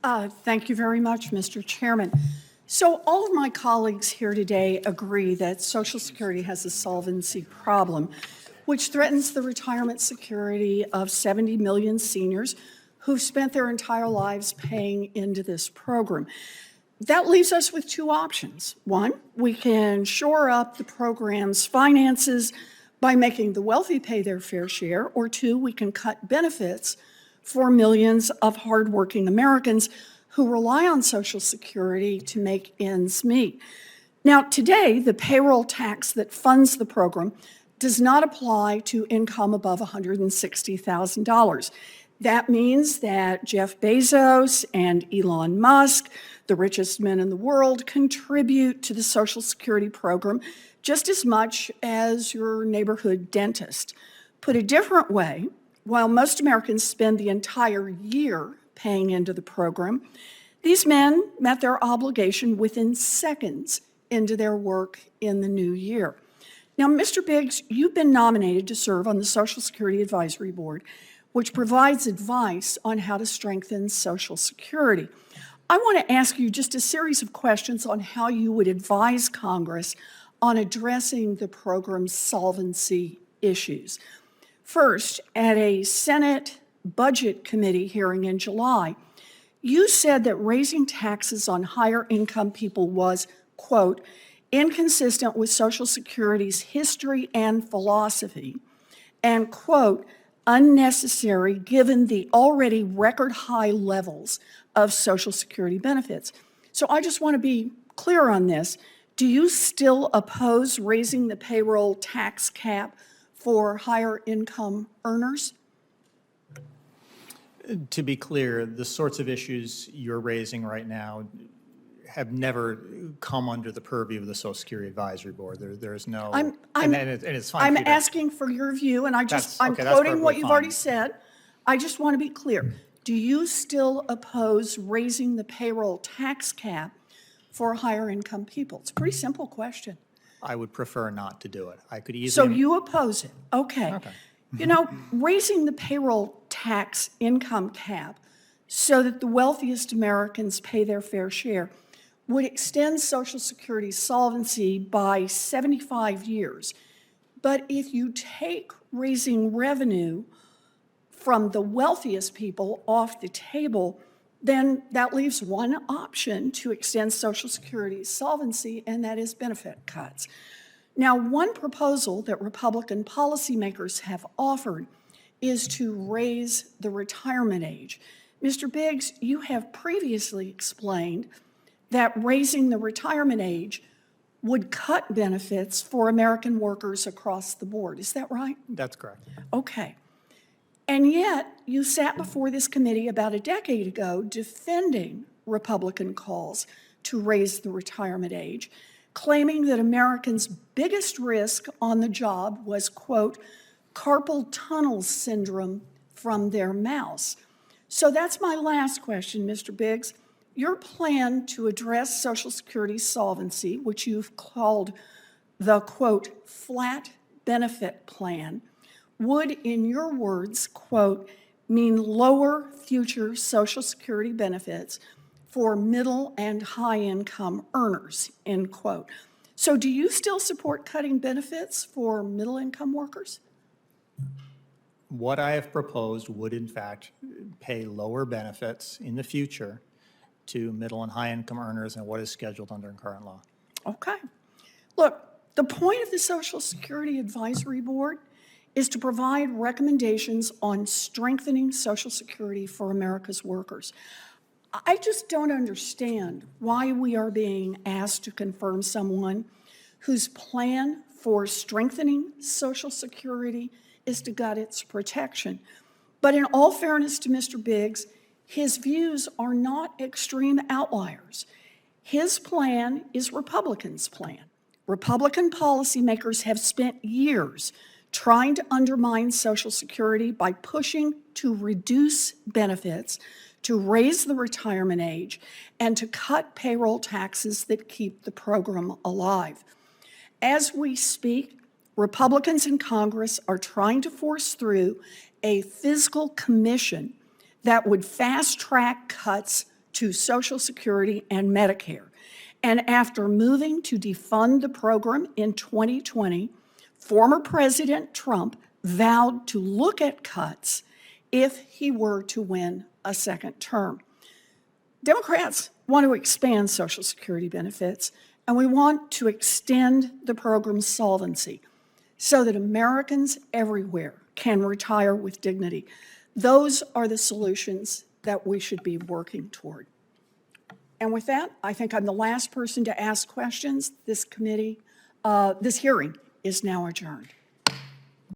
Thank you very much, Mr. Chairman. So all of my colleagues here today agree that Social Security has a solvency problem, which threatens the retirement security of 70 million seniors who've spent their entire lives paying into this program. That leaves us with two options. One, we can shore up the program's finances by making the wealthy pay their fair share, or two, we can cut benefits for millions of hardworking Americans who rely on Social Security to make ends meet. Now, today, the payroll tax that funds the program does not apply to income above $160,000. That means that Jeff Bezos and Elon Musk, the richest men in the world, contribute to the Social Security program just as much as your neighborhood dentist. Put a different way, while most Americans spend the entire year paying into the program, these men met their obligation within seconds into their work in the new year. Now, Mr. Biggs, you've been nominated to serve on the Social Security Advisory Board, which provides advice on how to strengthen Social Security. I want to ask you just a series of questions on how you would advise Congress on addressing the program's solvency issues. First, at a Senate Budget Committee hearing in July, you said that raising taxes on higher income people was, quote, inconsistent with Social Security's history and philosophy, and, quote, unnecessary given the already record high levels of Social Security benefits. So I just want to be clear on this. Do you still oppose raising the payroll tax cap for higher income earners? To be clear, the sorts of issues you're raising right now have never come under the purview of the Social Security Advisory Board. There's no, and it's fine. I'm asking for your view, and I'm quoting what you've already said. I just want to be clear. Do you still oppose raising the payroll tax cap for higher income people? It's a pretty simple question. I would prefer not to do it. I could easily. So you oppose it. Okay. You know, raising the payroll tax income cap so that the wealthiest Americans pay their fair share would extend Social Security's solvency by 75 years. But if you take raising revenue from the wealthiest people off the table, then that leaves one option to extend Social Security's solvency, and that is benefit cuts. Now, one proposal that Republican policymakers have offered is to raise the retirement age. Mr. Biggs, you have previously explained that raising the retirement age would cut benefits for American workers across the board. Is that right? That's correct. Okay. And yet, you sat before this committee about a decade ago defending Republican calls to raise the retirement age, claiming that Americans' biggest risk on the job was, quote, carpal tunnel syndrome from their mouse. So that's my last question, Mr. Biggs. Your plan to address Social Security's solvency, which you've called the, quote, flat benefit plan, would, in your words, quote, mean lower future Social Security benefits for middle and high income earners, end quote. So do you still support cutting benefits for middle income workers? What I have proposed would, in fact, pay lower benefits in the future to middle and high income earners than what is scheduled under current law. Okay. Look, the point of the Social Security Advisory Board is to provide recommendations on strengthening Social Security for America's workers. I just don't understand why we are being asked to confirm someone whose plan for strengthening Social Security is to gut its protection. But in all fairness to Mr. Biggs, his views are not extreme outliers. His plan is Republicans' plan. Republican policymakers have spent years trying to undermine Social Security by pushing to reduce benefits, to raise the retirement age, and to cut payroll taxes that keep the program alive. As we speak, Republicans in Congress are trying to force through a fiscal commission that would fast-track cuts to Social Security and Medicare. And after moving to defund the program in 2020, former President Trump vowed to look at cuts if he were to win a second term. Democrats want to expand Social Security benefits, and we want to extend the program's solvency so that Americans everywhere can retire with dignity. Those are the solutions that we should be working toward. And with that, I think I'm the last person to ask questions. This hearing is now adjourned.